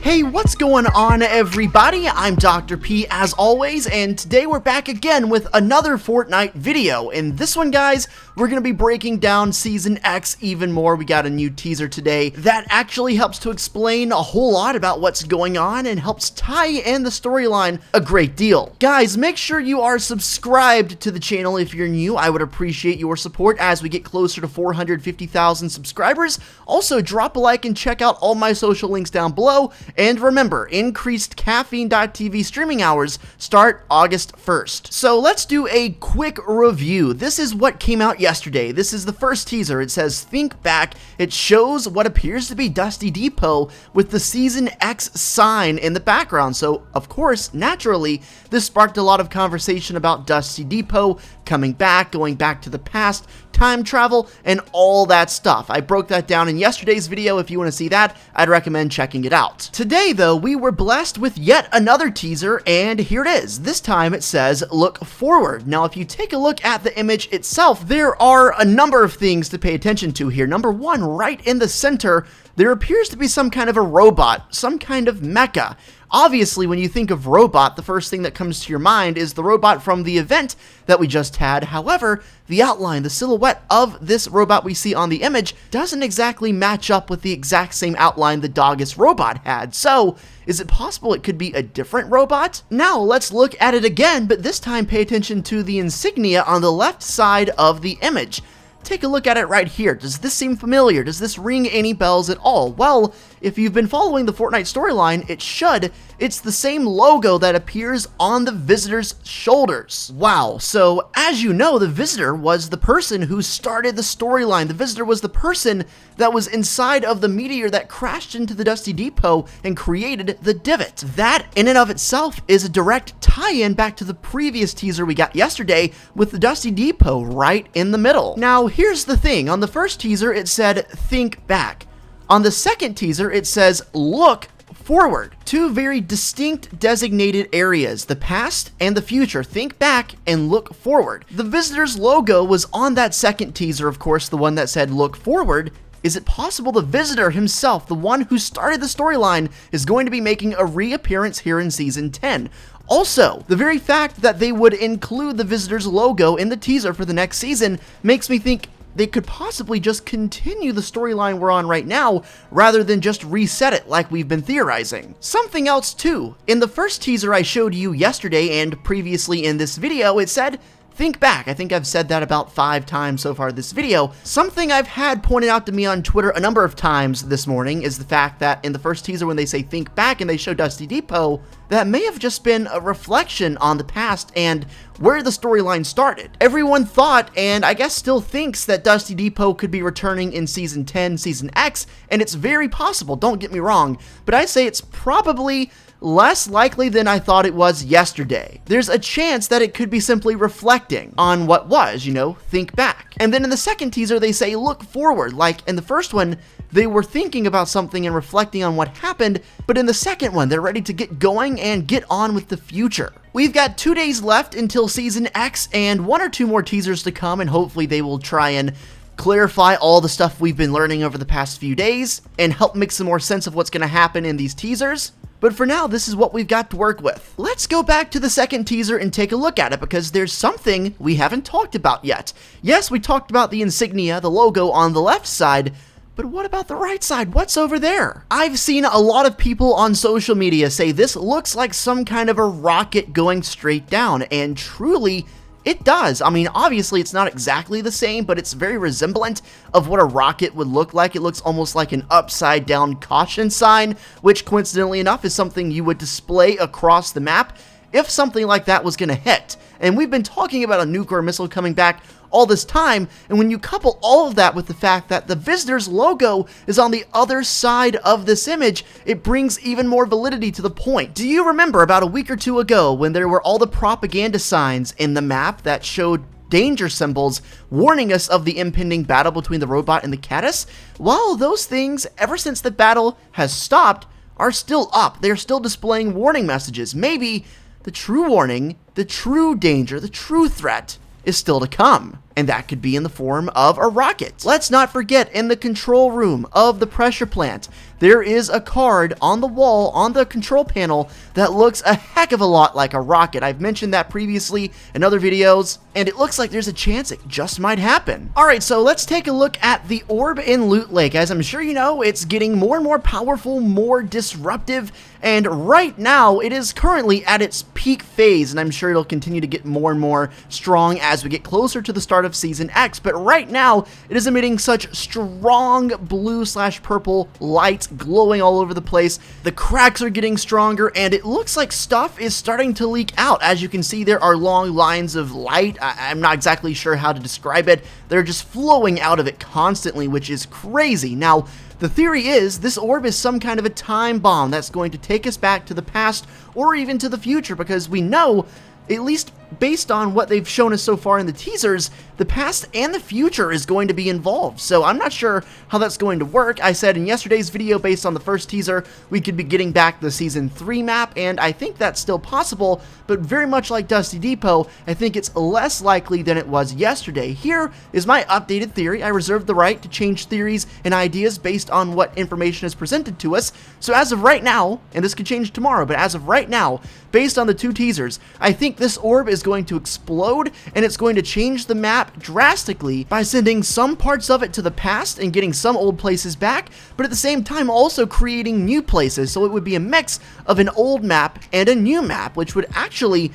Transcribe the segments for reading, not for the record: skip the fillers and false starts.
Hey, what's going on, everybody? I'm Dr. P as always, and today we're back again with another Fortnite video. In this one, guys, we're going to be breaking down Season X even more. We got a new teaser today that actually helps to explain a whole lot about what's going on and helps tie in the storyline a great deal. Guys, make sure you are subscribed to the channel if you're new. I would appreciate your support as we get closer to 450,000 subscribers. Also, drop a like and check out all my social links down below. And remember, increased caffeine.tv streaming hours start August 1st. So let's do a quick review. This is what came out yesterday. This is the first teaser. It says, think back. It shows what appears to be Dusty Depot with the Season X sign in the background. So, of course, naturally, this sparked a lot of conversation about Dusty Depot coming back, going back to the past, time travel, and all that stuff. I broke that down in yesterday's video. If you want to see that, I'd recommend checking it out. Today, though, we were blessed with yet another teaser, and here it is. This time it says, look forward. Now, if you take a look at the image itself, there are a number of things to pay attention to here. Number one, right in the center, there appears to be some kind of a robot, some kind of mecha. Obviously, when you think of robot, the first thing that comes to your mind is the robot from the event that we just had. However, the outline, the silhouette of this robot we see on the image doesn't exactly match up with the exact same outline the Doggus robot had. So, is it possible it could be a different robot? Now, let's look at it again, but this time pay attention to the insignia on the left side of the image. Take a look at it right here. Does this seem familiar? Does this ring any bells at all? Well, if you've been following the Fortnite storyline, it should. It's the same logo that appears on the Visitor's shoulders. Wow, so as you know, the Visitor was the person who started the storyline. The Visitor was the person that was inside of the meteor that crashed into the Dusty Depot and created the divot. That, in and of itself, is a direct tie-in back to the previous teaser we got yesterday with the Dusty Depot right in the middle. Now, here's the thing. On the first teaser, it said, think back. On the second teaser, it says, look forward. Two very distinct designated areas, the past and the future. Think back and look forward. The Visitor's logo was on that second teaser, of course, the one that said look forward. Is it possible the Visitor himself, the one who started the storyline, is going to be making a reappearance here in Season 10? Also, the very fact that they would include the Visitor's logo in the teaser for the next season makes me think they could possibly just continue the storyline we're on right now, rather than just reset it like we've been theorizing. Something else too. In the first teaser I showed you yesterday and previously in this video, it said, think back. I think I've said that about 5 times so far this video. Something I've had pointed out to me on Twitter a number of times this morning is the fact that in the first teaser when they say think back and they show Dusty Depot, that may have just been a reflection on the past and where the storyline started. Everyone thought, and I guess still thinks, that Dusty Depot could be returning in Season 10, Season X, and it's very possible, don't get me wrong, but I'd say it's probably less likely than I thought it was yesterday. There's a chance that it could be simply reflecting on what was, you know, think back. And then in the second teaser, they say look forward. Like in the first one, they were thinking about something and reflecting on what happened, but in the second one, they're ready to get going and get on with the future. We've got 2 days left until Season X and 1 or 2 more teasers to come, and hopefully they will try and clarify all the stuff we've been learning over the past few days and help make some more sense of what's going to happen in these teasers. But for now, this is what we've got to work with. Let's go back to the second teaser and take a look at it, because there's something we haven't talked about yet. Yes, we talked about the insignia, the logo on the left side, but what about the right side? What's over there? I've seen a lot of people on social media say this looks like some kind of a rocket going straight down, and truly, it does. I mean, obviously it's not exactly the same, but it's very resemblant of what a rocket would look like. It looks almost like an upside down caution sign, which coincidentally enough is something you would display across the map if something like that was going to hit. And we've been talking about a nuclear missile coming back all this time, and when you couple all of that with the fact that the Visitor's logo is on the other side of this image, it brings even more validity to the point. Do you remember about a week or 2 ago when there were all the propaganda signs in the map that showed danger symbols warning us of the impending battle between the robot and the caddis? Well, those things, ever since the battle has stopped, are still up. They're still displaying warning messages. Maybe the true warning, the true danger, the true threat is still to come. And that could be in the form of a rocket. Let's not forget, in the control room of the pressure plant, there is a card on the wall on the control panel that looks a heck of a lot like a rocket. I've mentioned that previously in other videos, and it looks like there's a chance it just might happen. Alright, so let's take a look at the orb in Loot Lake. As I'm sure you know, it's getting more and more powerful, more disruptive, and right now it is currently at its peak phase, and I'm sure it'll continue to get more and more strong as we get closer to the start of Season X, but right now it is emitting such strong blue/purple light glowing all over the place. The cracks are getting stronger, and it looks like stuff is starting to leak out. As you can see, there are long lines of light. I'm not exactly sure how to describe it. They're just flowing out of it constantly, which is crazy. Now, the theory is this orb is some kind of a time bomb that's going to take us back to the past or even to the future, because we know, at least based on what they've shown us so far in the teasers, the past and the future is going to be involved. So I'm not sure how that's going to work. I said in yesterday's video, based on the first teaser, we could be getting back the Season 3 map, and I think that's still possible, but very much like Dusty Depot, I think it's less likely than it was yesterday. Here is my updated theory. I reserve the right to change theories and ideas based on what information is presented to us. So as of right now, and this could change tomorrow, but as of right now, based on the two teasers, I think this orb is going to explode, and it's going to change the map drastically by sending some parts of it to the past and getting some old places back, but at the same time also creating new places. So it would be a mix of an old map and a new map, which would actually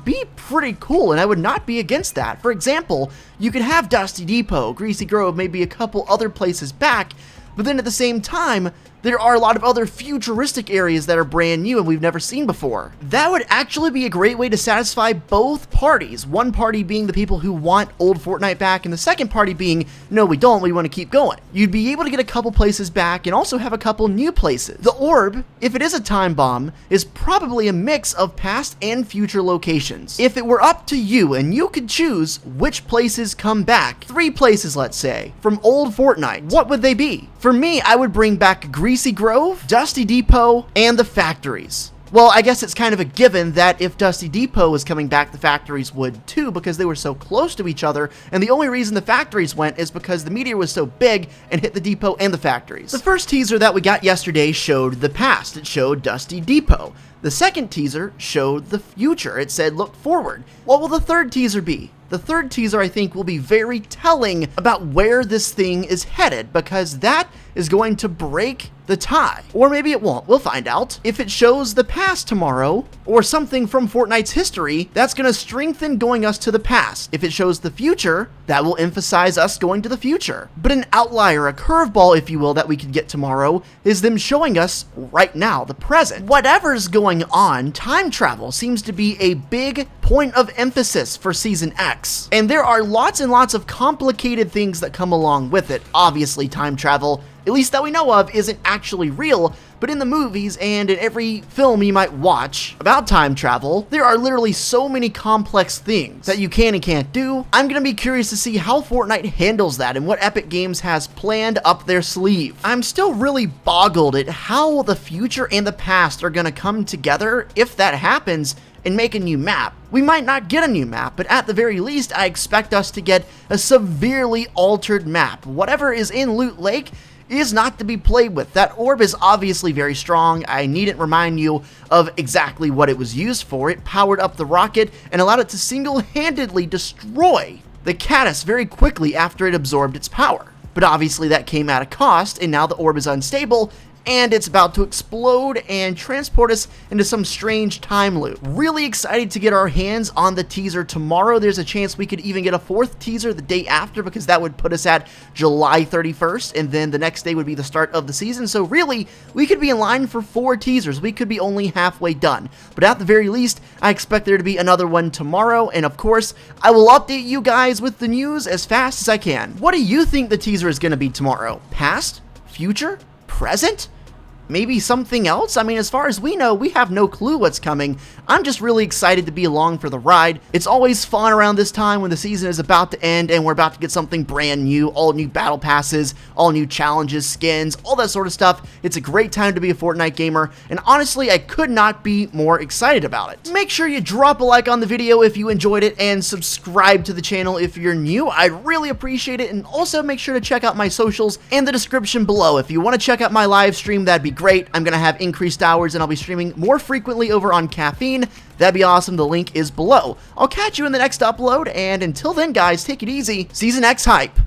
be pretty cool, and I would not be against that. For example, you could have Dusty Depot, Greasy Grove, maybe a couple other places back, but then at the same time, there are a lot of other futuristic areas that are brand new and we've never seen before. That would actually be a great way to satisfy both parties. One party being the people who want old Fortnite back, and the second party being, no, we don't, we want to keep going. You'd be able to get a couple places back and also have a couple new places. The orb, if it is a time bomb, is probably a mix of past and future locations. If it were up to you and you could choose which places come back, 3 places let's say, from old Fortnite, what would they be? For me, I would bring back Greasy Grove, Dusty Depot, and the factories. Well, I guess it's kind of a given that if Dusty Depot was coming back, the factories would too, because they were so close to each other, and the only reason the factories went is because the meteor was so big and hit the depot and the factories. The first teaser that we got yesterday showed the past. It showed Dusty Depot. The second teaser showed the future. It said, look forward. What will the third teaser be? The third teaser, I think, will be very telling about where this thing is headed, because that is going to break the tie. Or maybe it won't. We'll find out. If it shows the past tomorrow, or something from Fortnite's history, that's going to strengthen going us to the past. If it shows the future, that will emphasize us going to the future. But an outlier, a curveball, if you will, that we could get tomorrow, is them showing us right now, the present. Whatever's going on, time travel seems to be a big point of emphasis for Season X. And there are lots and lots of complicated things that come along with it. Obviously, time travel, at least that we know of, isn't actually real, but in the movies and in every film you might watch about time travel, there are literally so many complex things that you can and can't do. I'm gonna be curious to see how Fortnite handles that and what Epic Games has planned up their sleeve. I'm still really boggled at how the future and the past are gonna come together if that happens and make a new map. We might not get a new map, but at the very least, I expect us to get a severely altered map. Whatever is in Loot Lake is not to be played with. That orb is obviously very strong. I needn't remind you of exactly what it was used for. It powered up the rocket and allowed it to single-handedly destroy the Caddis very quickly after it absorbed its power. But obviously that came at a cost, and now the orb is unstable, and it's about to explode and transport us into some strange time loop. Really excited to get our hands on the teaser tomorrow. There's a chance we could even get a 4th teaser the day after, because that would put us at July 31st, and then the next day would be the start of the season. So really, we could be in line for 4 teasers. We could be only halfway done. But at the very least, I expect there to be another one tomorrow, and of course, I will update you guys with the news as fast as I can. What do you think the teaser is going to be tomorrow? Past? Future? Present? maybe something else? I mean, as far as we know, we have no clue what's coming. I'm just really excited to be along for the ride. It's always fun around this time when the season is about to end and we're about to get something brand new, all new battle passes, all new challenges, skins, all that sort of stuff. It's a great time to be a Fortnite gamer, and honestly, I could not be more excited about it. Make sure you drop a like on the video if you enjoyed it, and subscribe to the channel if you're new. I'd really appreciate it, and also make sure to check out my socials in the description below. If you want to check out my live stream, that'd be great. I'm going to have increased hours, and I'll be streaming more frequently over on Caffeine. That'd be awesome. The link is below. I'll catch you in the next upload, and until then, guys, take it easy. Season X hype.